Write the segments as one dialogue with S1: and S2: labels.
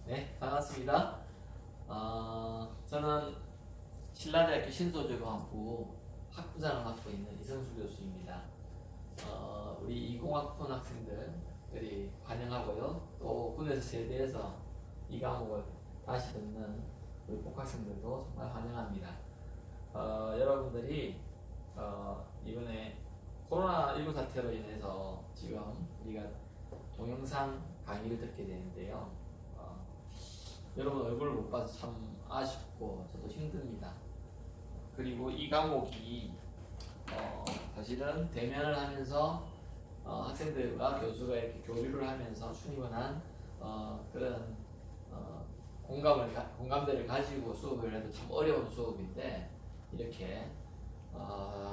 S1: 네, 반갑습니다. 저는 신라대학교 신소재공학부 학부장을 맡고 있는 이성수 교수입니다. 우리 이공학번 학생들이 환영하고요. 또 군에서 제대해서 이 과목을 다시 듣는 우리 복학생들도 정말 환영합니다. 여러분들이 이번에 코로나19 사태로 인해서 지금 우리가 동영상 강의를 듣게 되는데요. 여러분 얼굴을 못 봐서 참 아쉽고 저도 힘듭니다. 그리고 이 과목이 사실은 대면을 하면서 학생들과 교수가 이렇게 교류를 하면서 충분한 그런 공감대를 가지고 수업을 해도 참 어려운 수업인데 이렇게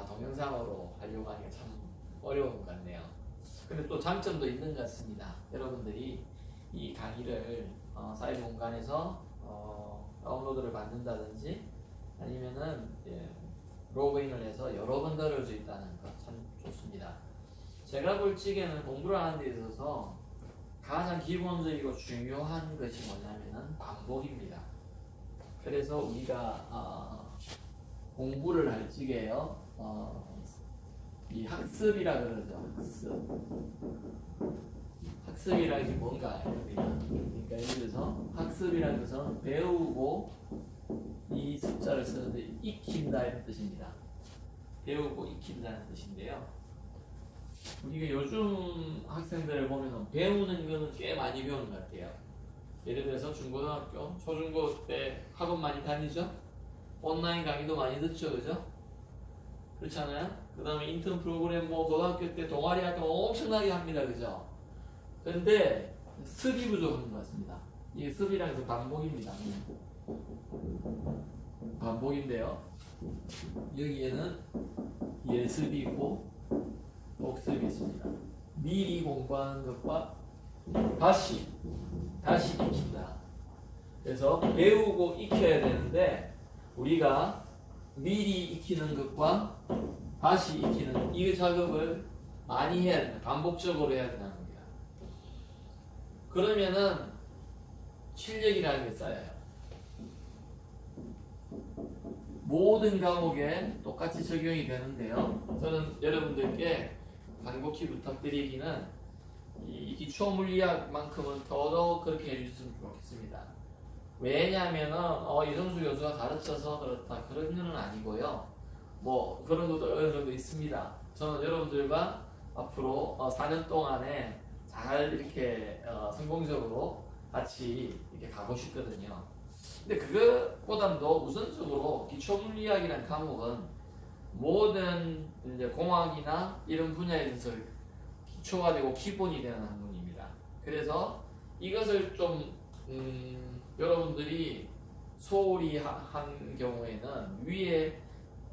S1: 동영상으로 하려고 하니까 참 어려운 것 같네요. 근데 또 장점도 있는 것 같습니다. 여러분들이 이 강의를 사이버 공간에서 다운로드를 받는다든지 아니면은 로그인을 해서 여러 번 들을 수 있다는 것 참 좋습니다. 제가 볼 적에는 공부를 하는 데 있어서 가장 기본적이고 중요한 것이 뭐냐면은 반복입니다. 그래서 우리가 공부를 할 적에요, 이 학습이라 그러죠. 학습이라는 게 뭔가요? 그러니까 예를 들어서 학습이라는 것은 배우고 이 숫자를 쓰는데 익힌다 이런 뜻입니다. 배우고 익힌다는 뜻인데요. 우리가 요즘 학생들을 보면 배우는 거는 꽤 많이 배우는 것 같아요. 예를 들어서 중고등학교, 초중고 때 학원 많이 다니죠? 온라인 강의도 많이 듣죠, 그죠? 그렇잖아요? 그 다음에 인턴 프로그램 고등학교 때 동아리 활동 엄청나게 합니다, 그죠? 그런데 습이 부족한 것 같습니다. 이게 습이라는 것은 반복입니다. 반복인데요. 여기에는 예습이 있고 복습이 있습니다. 미리 공부하는 것과 다시 익힌다. 그래서 배우고 익혀야 되는데 우리가 미리 익히는 것과 다시 익히는 이 작업을 많이 해야 된다. 반복적으로 해야 된다는 겁니다. 그러면은 실력이라는 게 쌓여요. 모든 과목에 똑같이 적용이 되는데요. 저는 여러분들께 간곡히 부탁드리기는 이 기초 물리학만큼은 더더욱 그렇게 해주셨으면 좋겠습니다. 왜냐하면은 이성수 교수가 가르쳐서 그렇다 그런 건 아니고요. 뭐 그런 것도 어느 정도 있습니다. 저는 여러분들과 앞으로 4년 동안에 잘 이렇게 성공적으로 같이 이렇게 가고 싶거든요. 근데 그것보다도 우선적으로 기초물리학이라는 과목은 모든 이제 공학이나 이런 분야에 있어서 기초가 되고 기본이 되는 학문입니다. 그래서 이것을 좀 여러분들이 소홀히 한 경우에는 위에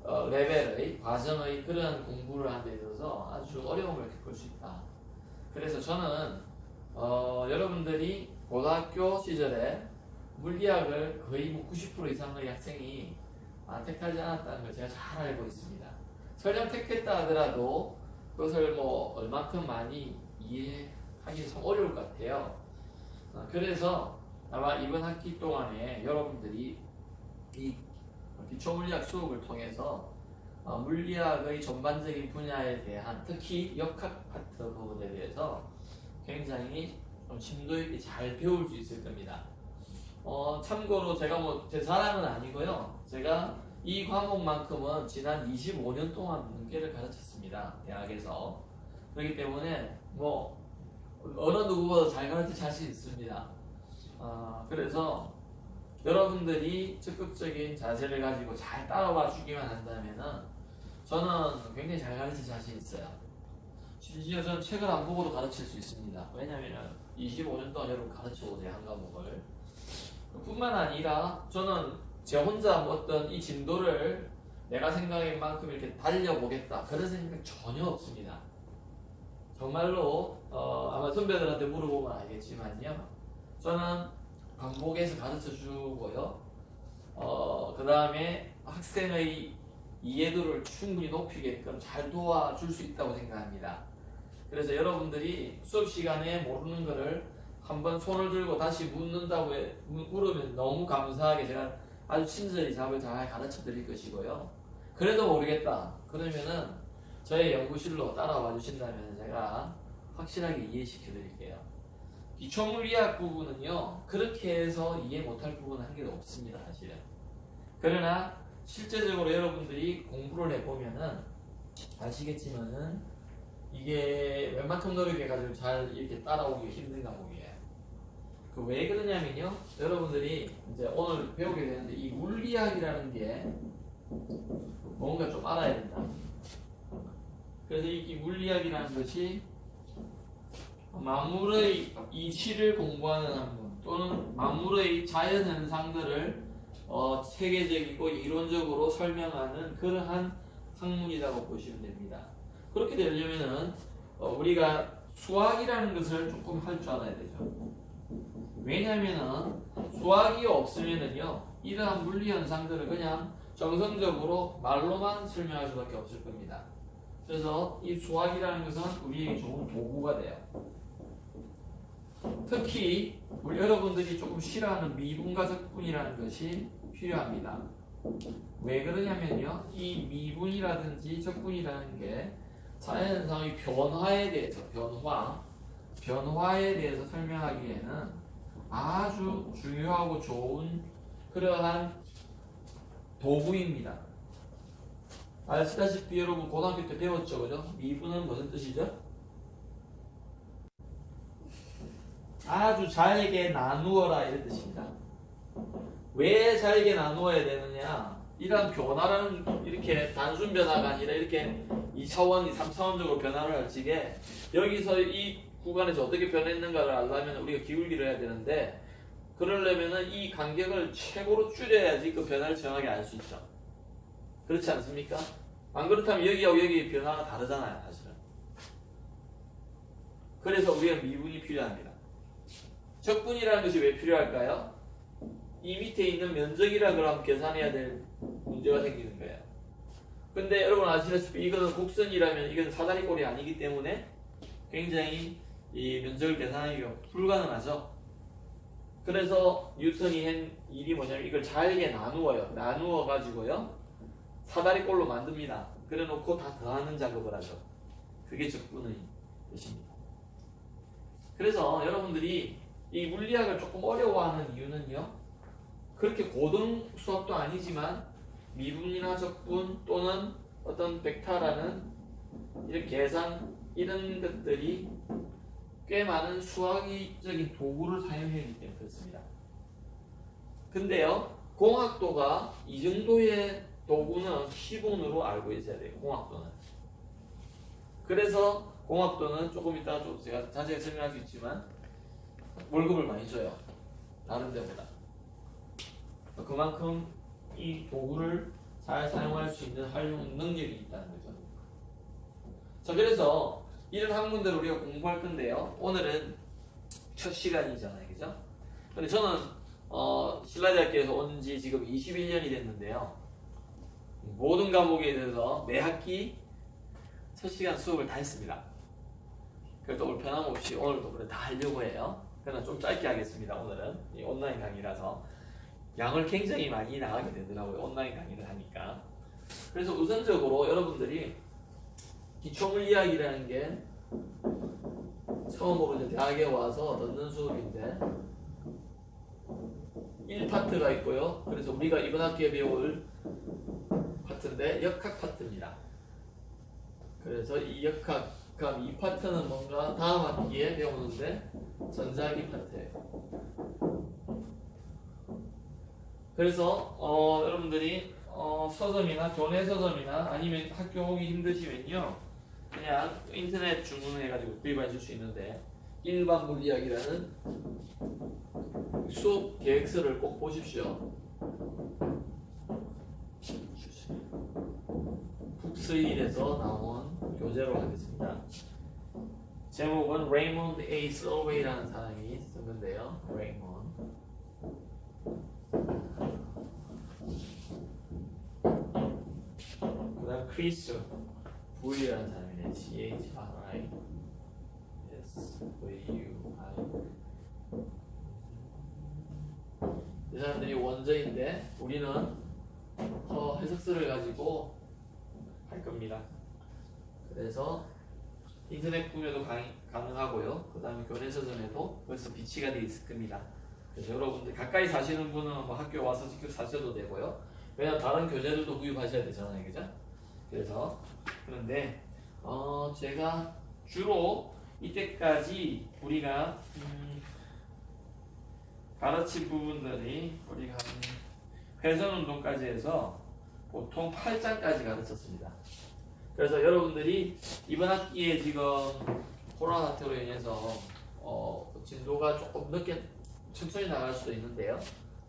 S1: 레벨의 과정의 그런 공부를 하는 데 있어서 아주 어려움을 겪을 수 있다. 그래서 저는 여러분들이 고등학교 시절에 물리학을 거의 90% 이상의 학생이 택하지 않았다는 걸 제가 잘 알고 있습니다. 설령 택했다 하더라도 그것을 뭐 얼마큼 많이 이해하기 참 어려울 것 같아요. 그래서 아마 이번 학기 동안에 여러분들이 이 기초물리학 수업을 통해서 물리학의 전반적인 분야에 대한 특히 역학 파트 부분에 대해서 굉장히 좀 심도 있게 잘 배울 수 있을 겁니다. 참고로 제가 뭐 제 자랑은 아니고요. 제가 이 과목만큼은 지난 25년 동안 문계를 가르쳤습니다. 대학에서. 그렇기 때문에 뭐 어느 누구보다 잘 가르칠 자신 있습니다. 그래서 여러분들이 적극적인 자세를 가지고 잘 따라와 주기만 한다면은 저는 굉장히 잘 가르칠 자신 있어요. 심지어 저는 책을 안 보고도 가르칠 수 있습니다. 왜냐면 25년 동안 여러분 가르쳐오세요, 한 과목을. 뿐만 아니라 저는 제 혼자 어떤 이 진도를 내가 생각한 만큼 이렇게 달려보겠다 그런 생각 전혀 없습니다. 정말로 아마 선배들한테 물어보면 알겠지만요. 저는 반복해서 가르쳐 주고요. 그 다음에 학생의 이해도를 충분히 높이게끔 잘 도와줄 수 있다고 생각합니다. 그래서 여러분들이 수업 시간에 모르는 거를 한번 손을 들고 다시 묻는다고 물으면 너무 감사하게 제가 아주 친절히 답을 잘 가르쳐 드릴 것이고요. 그래도 모르겠다. 그러면은 저의 연구실로 따라와 주신다면 제가 확실하게 이해시켜 드릴게요. 기초물리학 부분은요, 그렇게 해서 이해 못할 부분은 한 개도 없습니다, 사실은. 그러나 실제적으로 여러분들이 공부를 해보면은 아시겠지만은 이게 웬만큼 노력해가지고 잘 이렇게 따라오기 힘든 과목이에요. 그 왜 그러냐면요, 여러분들이 이제 오늘 배우게 되는데 이 물리학이라는 게 뭔가 좀 알아야 된다. 그래서 이 물리학이라는 것이 만물의 이치를 공부하는 학문 또는 만물의 자연 현상들을 체계적이고 이론적으로 설명하는 그러한 학문이라고 보시면 됩니다. 그렇게 되려면은 우리가 수학이라는 것을 조금 할 줄 알아야 되죠. 왜냐하면은 수학이 없으면은요, 이러한 물리 현상들을 그냥 정성적으로 말로만 설명할 수밖에 없을 겁니다. 그래서 이 수학이라는 것은 우리에게 좋은 도구가 돼요. 특히 우리 여러분들이 조금 싫어하는 미분과 적분이라는 것이 필요합니다. 왜 그러냐면요, 이 미분이라든지 적분이라는 게 자연현상의 변화에 대해서 변화에 대해서 설명하기에는 아주 중요하고 좋은 그러한 도구입니다. 아시다시피 여러분 고등학교 때 배웠죠, 그죠? 미분은 무슨 뜻이죠? 아주 잘게 나누어라 이런 뜻입니다. 왜 잘게 나누어야 되느냐? 이러한 변화라는 이렇게 단순 변화가 아니라 이렇게 2차원, 3차원적으로 변화를 할 적에 여기서 이 구간에서 어떻게 변했는가를 알려면 우리가 기울기를 해야 되는데, 그러려면은 이 간격을 최고로 줄여야지 그 변화를 정확하게 알 수 있죠. 그렇지 않습니까? 안 그렇다면 여기하고 여기 변화가 다르잖아요, 사실은. 그래서 우리가 미분이 필요합니다. 적분이라는 것이 왜 필요할까요? 이 밑에 있는 면적이라 그러면 계산해야 될 문제가 생기는 거예요. 근데 여러분 아시다시피 이거는 곡선이라면 이건 사다리꼴이 아니기 때문에 굉장히 이 면적을 계산하기가 불가능하죠. 그래서 뉴턴이 한 일이 뭐냐면 이걸 잘게 나누어 가지고요, 사다리꼴로 만듭니다. 그래 놓고 다 더하는 작업을 하죠. 그게 적분의 뜻입니다. 그래서 여러분들이 이 물리학을 조금 어려워하는 이유는요, 그렇게 고등 수학도 아니지만 미분이나 적분 또는 어떤 벡터라는 이런 계산 이런 것들이 꽤 많은 수학적인 도구를 사용하기 때문에 그렇습니다. 근데요, 공학도가 이 정도의 도구는 기본으로 알고 있어야 돼요. 공학도는. 그래서 공학도는 조금 이따가 좀 제가 자세히 설명할 수 있지만 월급을 많이 줘요, 다른 데보다. 그만큼 이 도구를 잘 사용할 수 있는 활용 능력이 있다는 거죠. 자, 그래서 이런 학문들을 우리가 공부할 건데요, 오늘은 첫 시간이잖아요, 그죠? 근데 저는 신라대학교에서 온 지 지금 21년이 됐는데요, 모든 과목에 대해서 매 학기 첫 시간 수업을 다 했습니다. 그래도 오늘 변함없이 오늘도 그래 다 하려고 해요. 그러나 좀 짧게 하겠습니다. 오늘은 이 온라인 강의라서 양을 굉장히 많이 나가게 되더라고요, 온라인 강의를 하니까. 그래서 우선적으로 여러분들이 기초물리학이라는 게 처음으로 이제 대학에 와서 듣는 수업인데 1파트가 있고요. 그래서 우리가 이번 학기에 배울 파트인데 역학 파트입니다. 그래서 이 역학 2파트는 뭔가 다음 학기에 배우는데 전자기 파트예요. 그래서 여러분들이 서점이나 교내 서점이나 아니면 학교 오기 힘드시면요, 그냥 인터넷 주문해가지고 구입하실 수 있는데 일반 물리학이라는 수업 계획서를 꼭 보십시오. 북스일에서 나온 교재로 하겠습니다. 제목은 레이몬드 A. 서웨이라는 사람이 쓴 건데요. 레이몬드. 그 다음 크리스 V라는 사람이네. CHRI. Yes. VUI. 이 사람들이 원저인데 우리는 해석서를 가지고 할 겁니다. 그래서 인터넷 구매도 가능하고요. 그 다음에 교내서점에도 벌써 비치가 되어 있을 겁니다. 그래서 여러분들 가까이 사시는 분은 뭐 학교 와서 직접 사셔도 되고요. 왜냐면 다른 교재들도 구입하셔야 되잖아요, 그죠? 그래서 그런데 제가 주로 이때까지 우리가 가르친 부분들이 우리가 회전운동까지 해서 보통 8장까지 가르쳤습니다. 그래서 여러분들이 이번 학기에 지금 코로나 사태로 인해서 진도가 조금 늦게 천천히 나갈 수도 있는데요.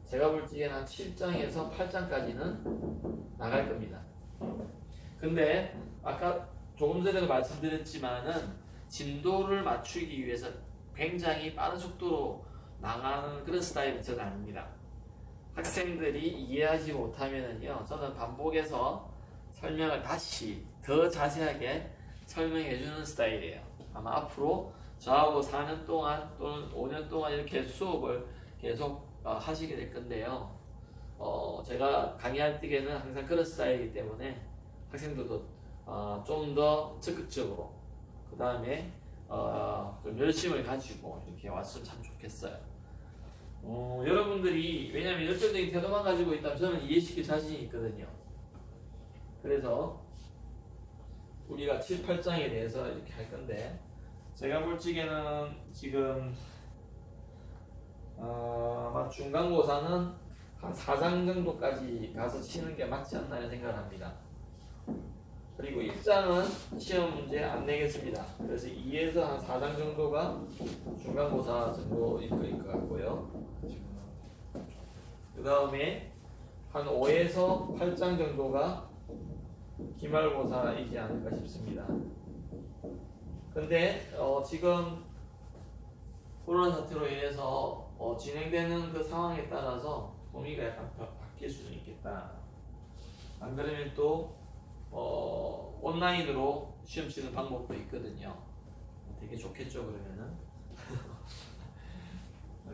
S1: 제가 볼 적에는 한 7장에서 8장까지는 나갈 겁니다. 근데 아까 조금 전에도 말씀드렸지만은 진도를 맞추기 위해서 굉장히 빠른 속도로 나가는 그런 스타일은 저는 아닙니다. 학생들이 이해하지 못하면은요, 저는 반복해서 설명을 다시 더 자세하게 설명해주는 스타일이에요. 아마 앞으로 저하고 4년 동안 또는 5년 동안 이렇게 수업을 계속 하시게 될 건데요. 제가 강의할 때에는 항상 그런 스타일이기 때문에 학생들도 좀 더 적극적으로 그 다음에 좀 열심을 가지고 이렇게 왔으면 참 좋겠어요. 여러분들이 왜냐하면 열정적인 태도만 가지고 있다면 저는 이해시킬 자신이 있거든요. 그래서 우리가 7, 8장에 대해서 이렇게 할 건데 제가 볼 적에는 지금 아마 중간고사는 한 4장 정도까지 가서 치는 게 맞지 않나 생각합니다. 그리고 1장은 시험 문제 안 내겠습니다. 그래서 2에서 한 4장 정도가 중간고사 정도일 것 같고요. 그 다음에 한 5에서 8장 정도가 기말고사이지 않을까 싶습니다. 근데 지금 코로나 사태로 인해서 진행되는 그 상황에 따라서 범위가 약간 바뀔 수도 있겠다. 안 그러면 또 온라인으로 시험 치는 방법도 있거든요. 되게 좋겠죠, 그러면은.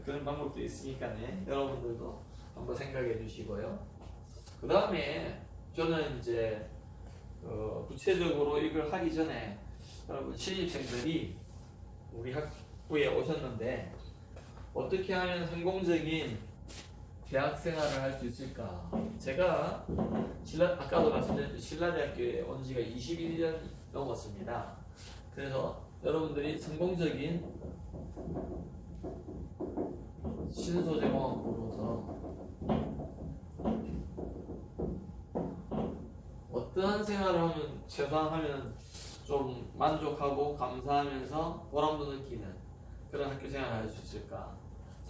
S1: 그런 방법도 있으니까네. 여러분들도 한번 생각해 주시고요. 그 다음에 저는 이제 구체적으로 이걸 하기 전에 여러분 신입생들이 우리 학부에 오셨는데 어떻게 하면 성공적인 대학 생활을 할 수 있을까? 제가 아까도 말씀드렸듯이 신라대학교에 온 지가 21년 넘었습니다. 그래서 여러분들이 성공적인 신소재공학부로서 어떠한 생활을 하면 최소한 하면 좀 만족하고 감사하면서 보람도 느끼는 그런 학교 생활을 할 수 있을까?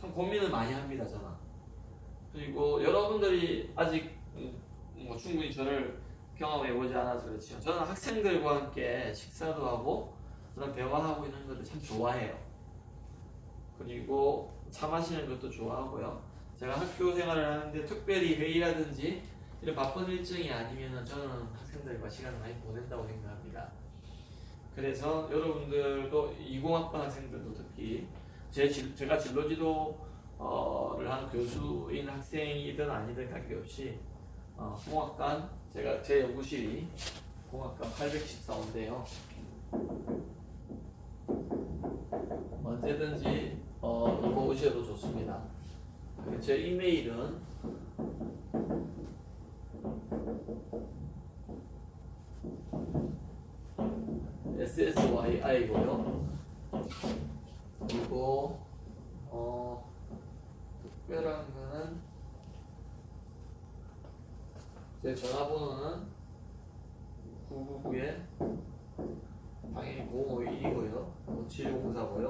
S1: 참 고민을 많이 합니다, 저는. 그리고 여러분들이 아직 뭐 충분히 저를 경험해보지 않아서 그렇지만 저는 학생들과 함께 식사도 하고 그런 대화하고 있는 것을 참 좋아해요. 그리고 차 마시는 것도 좋아하고요. 제가 학교 생활을 하는데 특별히 회의라든지 이런 바쁜 일정이 아니면 저는 학생들과 시간을 많이 보낸다고 생각합니다. 그래서 여러분들도 20학번 학생들도 특히 제가 진로지도를 하는 교수인 학생이든 아니든 관계없이 공학관, 제 연구실이 공학관 814호인데요. 언제든지 이거 오셔도 좋습니다. 제 이메일은 SSYI고요. 그리고 특별한 거는 제 전화번호는 999에 당연히 0551이고요. 5704고요.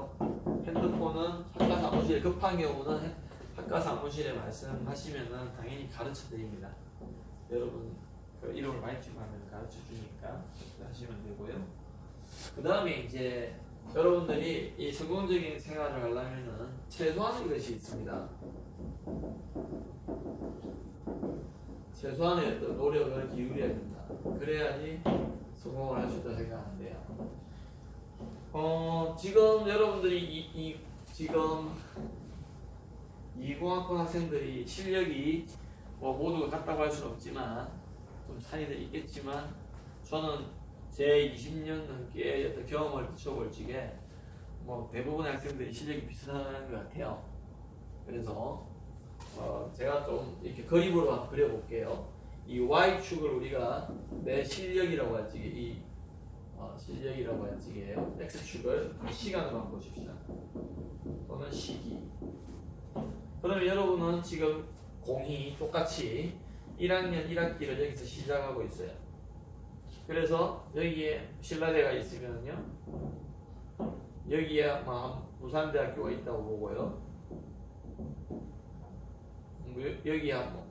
S1: 핸드폰은 학과 사무실 급한 경우는 학과 사무실에 말씀하시면은 당연히 가르쳐 드립니다. 여러분 그 이름을 말씀하면 가르쳐 주니까 하시면 되고요. 그 다음에 이제 여러분들이 이 성공적인 생활을 하려면은 최소한의 것이 있습니다. 최소한의 어떤 노력을 기울여야 된다. 그래야지 성공을 할 수 있다고 생각하는데요. 지금 여러분들이 지금 이공학번 학생들이 실력이 뭐 모두가 같다고 할 수는 없지만 좀 차이는 있겠지만 저는 제 20년 넘게 어떤 경험을 비춰볼 적에 뭐 대부분의 학생들이 실력이 비슷한 것 같아요. 그래서 제가 좀 이렇게 그림으로 한번 그려볼게요. 이 Y축을 우리가 내 실력이라고 할 적에 이 실력이라고 할 적에요. X축을 시간으로 한번 보십시다. 또는 시기. 그러면 여러분은 지금 공이 똑같이 1학년 1학기를 여기서 시작하고 있어요. 그래서 여기에 신라대가 있으면요, 여기에 아마 부산대학교가 있다고 보고요. 여기에 한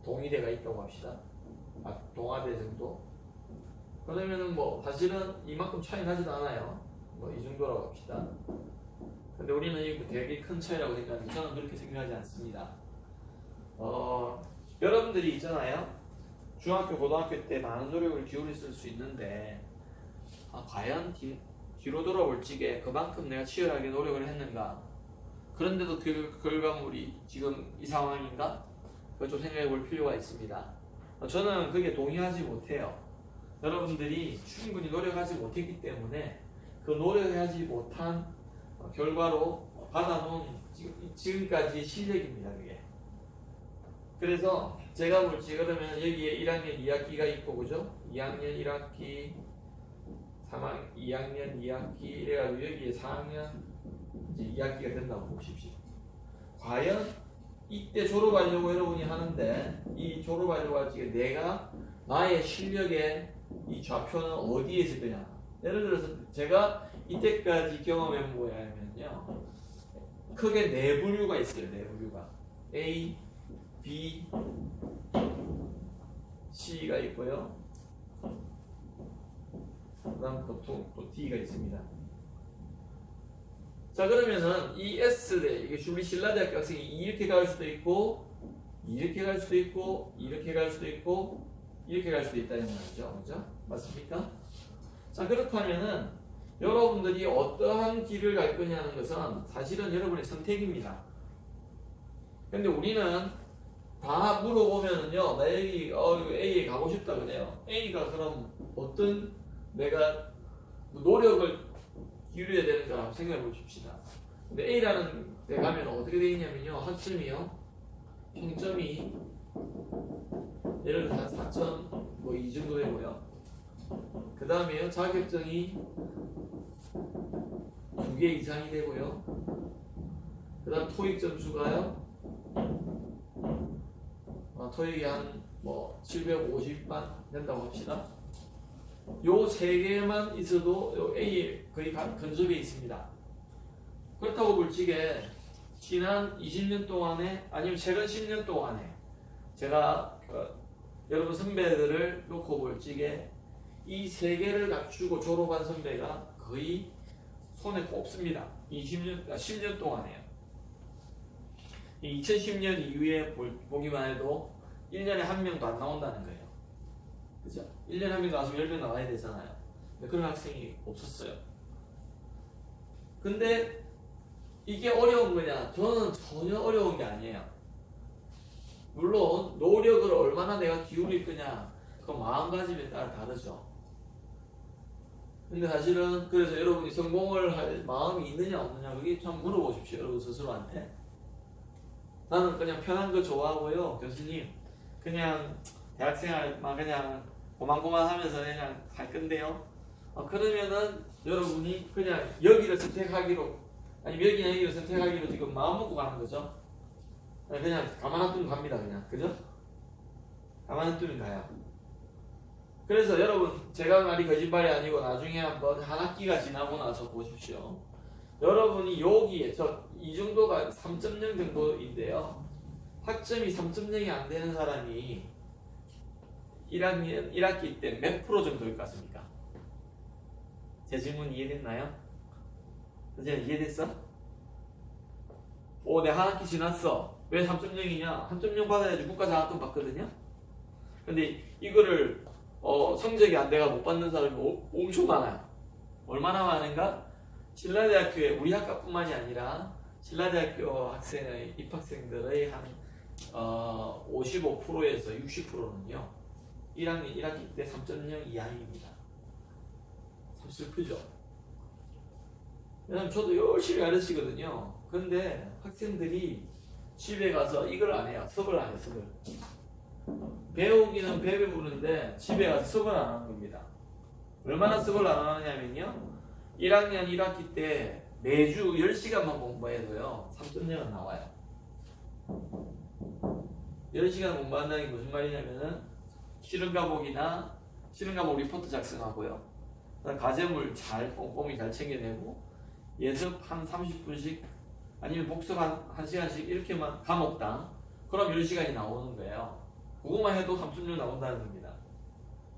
S1: 동의대가 있다고 합시다. 동아대 정도. 그러면은 뭐 사실은 이만큼 차이 나지도 않아요. 뭐 이 정도라고 합시다. 근데 우리는 이거 되게 큰 차이라고 생각하는데 저는 그렇게 생각하지 않습니다. 여러분들이 있잖아요. 중학교, 고등학교 때 많은 노력을 기울였을 수 있는데 과연 뒤로 돌아볼 적에 그만큼 내가 치열하게 노력을 했는가? 그런데도 그 결과물이 지금 이 상황인가? 그걸 좀 생각해 볼 필요가 있습니다. 저는 그게 동의하지 못해요. 여러분들이 충분히 노력하지 못했기 때문에 그 노력하지 못한 결과로 받아놓은 지금까지 실력입니다. 그게. 그래서 제가 볼지 그러면 여기에 1학년 2학기가 있고 그죠? 2학년 1학기 2학년 2학기 이래가지고 여기에 4학년 이제 2학기가 된다고 보십시오. 과연 이때 졸업하려고 여러분이 하는데 이 졸업하려고 할 적에 내가 나의 실력의 이 좌표는 어디에 있을 거냐. 예를 들어서 제가 이때까지 경험해 본 거냐면요, 크게 네 부류가 있어요. 네 부류가 A, B, C가 있고요. 그 다음 또 D가 있습니다. 자, 그러면은 이 S대, 이게 우리 신라대학교 학생이 이렇게 갈 수도 있고, 이렇게 갈 수도 있고, 이렇게 갈 수도 있고, 이렇게 갈 수도 있다는 말이죠. 그죠? 맞습니까? 자, 그렇다면은 여러분들이 어떠한 길을 갈 거냐는 것은 사실은 여러분의 선택입니다. 근데 우리는 다 물어보면은요, 나 여기 A에 가고 싶다 그래요. A가 그럼 어떤 내가 노력을 기울여야 되는 거라고 생각해 보십시다. 근데 A라는 데 가면 어떻게 되겠냐면요, 학점이요, 평점이 예를 들어서 한 4점 뭐 이 정도 되고요. 그 다음에요, 자격증이 2개 이상이 되고요. 그 다음 토익 점수가요, 토익이 한 뭐 750만 된다고 합시다. 요 세 개만 있어도 요 A 거의 근접해 있습니다. 그렇다고 볼 적에 지난 20년 동안에 아니면 최근 10년 동안에 제가 여러분 선배들을 놓고 볼 적에 이 세 개를 갖추고 졸업한 선배가 거의 손에 꼽습니다. 10년 동안에요. 2010년 이후에 보기만 해도 1년에 한 명도 안 나온다는 거예요. 그죠? 1년에 한 명 나와서 10명 나와야 되잖아요. 근데 그런 학생이 없었어요. 근데 이게 어려운 거냐? 저는 전혀 어려운 게 아니에요. 물론 노력을 얼마나 내가 기울일 거냐, 그건 마음가짐에 따라 다르죠. 근데 사실은 그래서 여러분이 성공을 할 마음이 있느냐 없느냐, 그게 참 물어보십시오. 여러분 스스로한테. 나는 그냥 편한 거 좋아하고요, 교수님 그냥 대학생활만 그냥 고만고만 하면서 그냥 갈 건데요. 그러면은 여러분이 그냥 여기를 선택하기로, 아니면 여기를 선택하기로 지금 마음 먹고 가는 거죠. 그냥 가만 안 두면 갑니다. 그냥. 그죠? 가만 안 두면 가요. 그래서 여러분, 제가 말이 거짓말이 아니고 나중에 한번 한 학기가 지나고 나서 보십시오. 여러분이 여기에 이 정도가 3.0 정도인데요. 학점이 3.0이 안 되는 사람이 1학년 1학기 때 몇 프로 정도일 것 같습니까? 제 질문 이해됐나요? 선생님 이해됐어? 내 한 학기 지났어. 왜 3.0이냐? 3.0 받아야지 국가장학금 받거든요. 근데 이거를 성적이 안 돼가 못 받는 사람이 엄청 많아요. 얼마나 많은가? 신라대학교에 우리 학과뿐만이 아니라 신라대학교 학생의 입학생들의 한 55%에서 60%는요 1학년 1학기 때 3.0 이하입니다. 참 슬프죠. 왜냐면 저도 열심히 가르치거든요. 근데 학생들이 집에 가서 이걸 안 해요. 수업을 안 해요. 수업을. 배우기는 배우는데 집에 가서 수업을 안 하는 겁니다. 얼마나 수업을 안 하느냐면요 1학년 1학기 때 매주 10시간만 공부해도요 3.0은 나와요. 10시간 공부한다는 게 무슨 말이냐면은 실험 과목 리포트 작성하고요. 과제물 꼼꼼히 잘 챙겨내고 예습 한 30분씩 아니면 복습 한 1시간씩 이렇게만 과목당 그럼 10시간이 나오는 거예요. 그거만 해도 3.0 나온다는 겁니다.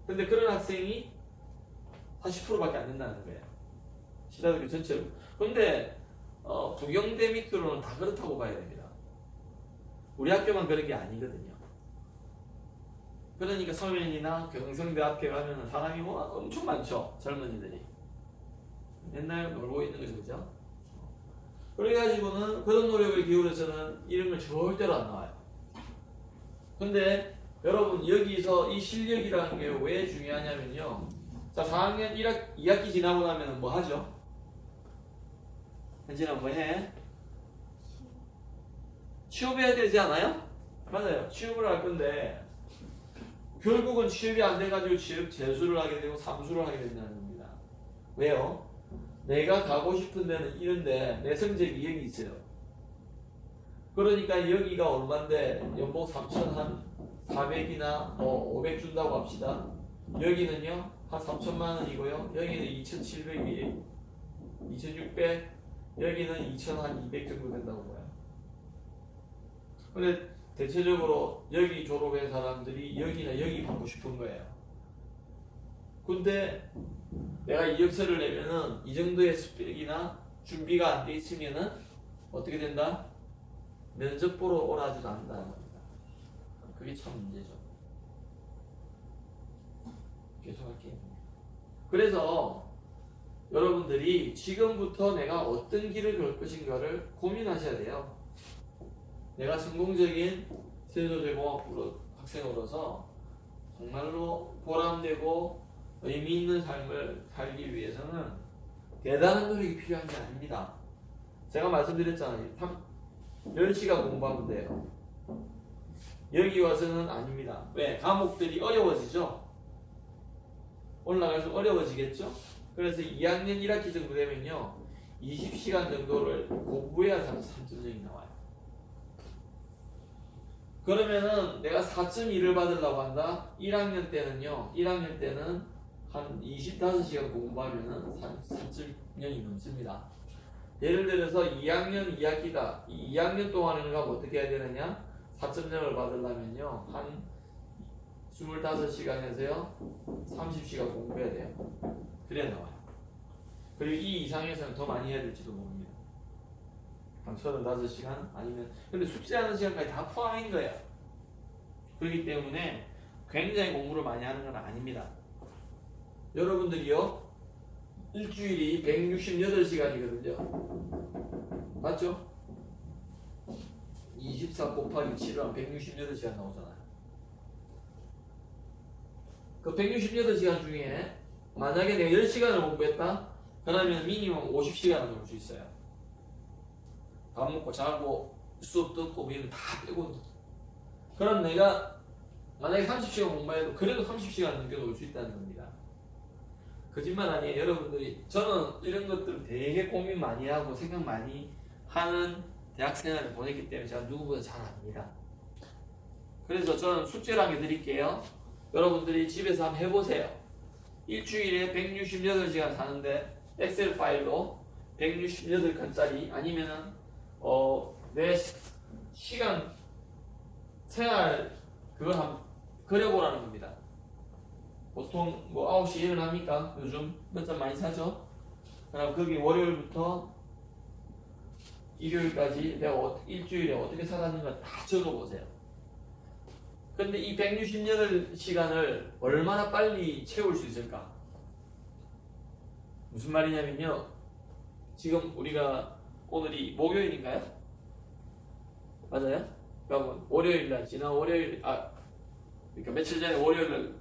S1: 근데 그런 학생이 40%밖에 안 된다는 거예요. 신라대학교 전체로. 근데 부경대 밑으로는 다 그렇다고 봐야 됩니다. 우리 학교만 그런 게 아니거든요. 그러니까 서면이나 경성대 앞에 가면 사람이 뭐 엄청 많죠. 젊은이들이. 맨날 놀고 있는 거죠. 그죠? 그래가지고는 그런 노력을 기울여서는 이런 걸 절대로 안 나와요. 근데 여러분 여기서 이 실력이라는 게 왜 중요하냐면요. 자 4학년 2학기 지나고 나면 뭐 하죠? 현진아 뭐 해? 취업해야 되지 않아요? 맞아요. 취업을 할 건데 결국은 취업이 안 돼가지고 취업 재수를 하게 되고 삼수를 하게 된다는 겁니다. 왜요? 내가 가고 싶은 데는 이런데 내 성적이 여기 있어요. 그러니까 여기가 얼만데 연봉 3천 한 400이나 뭐 500 준다고 합시다. 여기는요 한 3천만 원이고요. 여기는 2,700이에요. 2,600 여기는 2,200 정도 된다고 봐요. 근데 대체적으로 여기 졸업한 사람들이 여기나 여기 가고 싶은 거예요. 근데 내가 이력서를 내면은 이 정도의 스펙이나 준비가 안 돼 있으면은 어떻게 된다? 면접 보러 오라지도 않는다는 겁니다. 그게 참 문제죠. 계속할게요. 그래서 여러분들이 지금부터 내가 어떤 길을 걸 것인가를 고민하셔야 돼요. 내가 성공적인 세조제공학 학생으로서 정말로 보람되고 의미 있는 삶을 살기 위해서는 대단한 노력이 필요한 게 아닙니다. 제가 말씀드렸잖아요. 10시간 공부하면 돼요. 여기 와서는 아닙니다. 왜? 과목들이 어려워지죠? 올라갈수록 어려워지겠죠? 그래서 2학년 1학기 정도 되면요 20시간 정도를 공부해야 3.0이 나와요. 그러면은 내가 4.2를 받으려고 한다? 1학년 때는 한 25시간 공부하면은 3.0이 넘습니다. 예를 들어서 2학년 2학기다. 2학년 동안에는 어떻게 해야 되느냐? 4.0을 받으려면요 한 25시간에서요 30시간 공부해야 돼요. 그래야 나와요. 그리고 이 이상에서는 더 많이 해야 될지도 모릅니다. 한 35시간 아니면 근데 숙제하는 시간까지 다 포함인 거예요. 그렇기 때문에 굉장히 공부를 많이 하는 건 아닙니다. 여러분들이요 일주일이 168시간이거든요. 맞죠? 24 곱하기 7은 168시간 나오잖아요. 그 168시간 중에 만약에 내가 10시간을 공부했다? 그러면 미니멈 50시간을 놀 수 있어요. 밥 먹고 자고 수업 듣고 뭐 이런 거 다 빼고. 그럼 내가 만약에 30시간 공부해도 그래도 30시간 넘게 놀 수 있다는 겁니다. 거짓말 아니에요. 여러분들이 저는 이런 것들을 되게 고민 많이 하고 생각 많이 하는 대학생활을 보냈기 때문에 제가 누구보다 잘 압니다. 그래서 저는 숙제를 한 개 드릴게요. 여러분들이 집에서 한번 해보세요. 일주일에 168시간 사는데 엑셀 파일로 168칸짜리 아니면은 내 시간 생활 그걸 한번 그려보라는 겁니다. 보통 뭐 9시에 일어납니까? 요즘 늦잠 많이 자죠? 그럼 거기 월요일부터 일요일까지 내가 일주일에 어떻게 살았는가 다 적어보세요. 근데 이 168시간을 얼마나 빨리 채울 수 있을까? 무슨 말이냐면요. 지금 우리가 오늘이 목요일인가요? 맞아요? 여러분 월요일날 지난 월요일 그러니까 며칠 전에 월요일날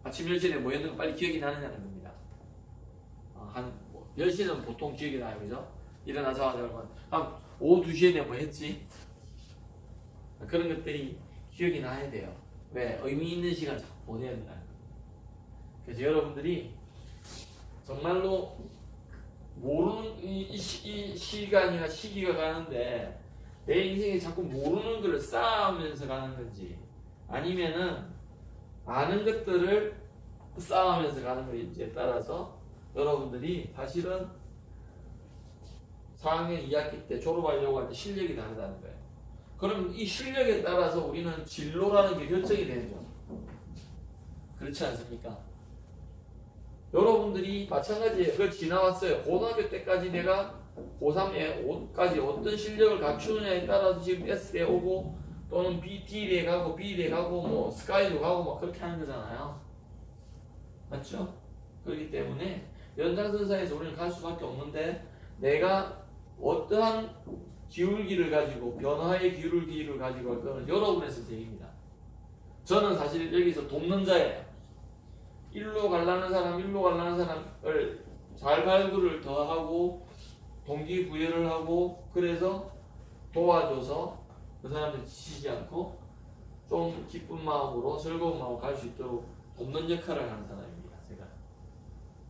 S1: 아침 10시에 뭐였는 거 빨리 기억이 나느냐는 겁니다. 한 10시는 보통 기억이 나요. 그죠? 일어나자마자 그러면 한 오후 2시에 뭐 했지? 그런 것들이 기억이 나야 돼요. 왜? 의미 있는 시간 자꾸 보내야 된다는 거예요. 그래서 여러분들이 정말로 모르는 이 시간이나 시기가 가는데 내 인생에 자꾸 모르는 걸 쌓으면서 가는 건지 아니면은 아는 것들을 쌓으면서 가는 건지에 따라서 여러분들이 사실은 4학년 2학기 때 졸업하려고 할 때 실력이 다르다는 거예요. 그럼 이 실력에 따라서 우리는 진로라는 게 결정이 되죠. 그렇지 않습니까? 여러분들이 마찬가지예요. 그걸 지나왔어요. 고등학교 때까지 내가 고3까지 어떤 실력을 갖추느냐에 따라서 지금 S대 오고 또는 D대 가고 B대 가고 뭐 스카이도 가고 막 그렇게 하는 거잖아요. 맞죠? 그렇기 때문에 연장선상에서 우리는 갈 수밖에 없는데 내가 어떠한 기울기를 가지고 변화의 기울기를 가지고 할 거는 여러분의 선택입니다. 저는 사실 여기서 돕는 자예요. 일로 가려는 사람을 잘 발굴을 더 하고 동기부여를 하고 그래서 도와줘서 그 사람들 지치지 않고 좀 기쁜 마음으로 즐거운 마음으로 갈 수 있도록 돕는 역할을 하는 사람입니다. 제가.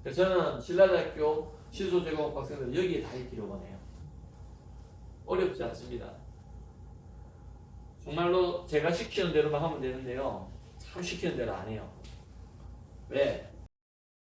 S1: 그래서 저는 신라대학교 시소제공업 학생들 여기에 다 있기를 원해요. 어렵지 않습니다. 정말로 제가 시키는 대로만 하면 되는데요. 참 시키는 대로 안 해요. 왜?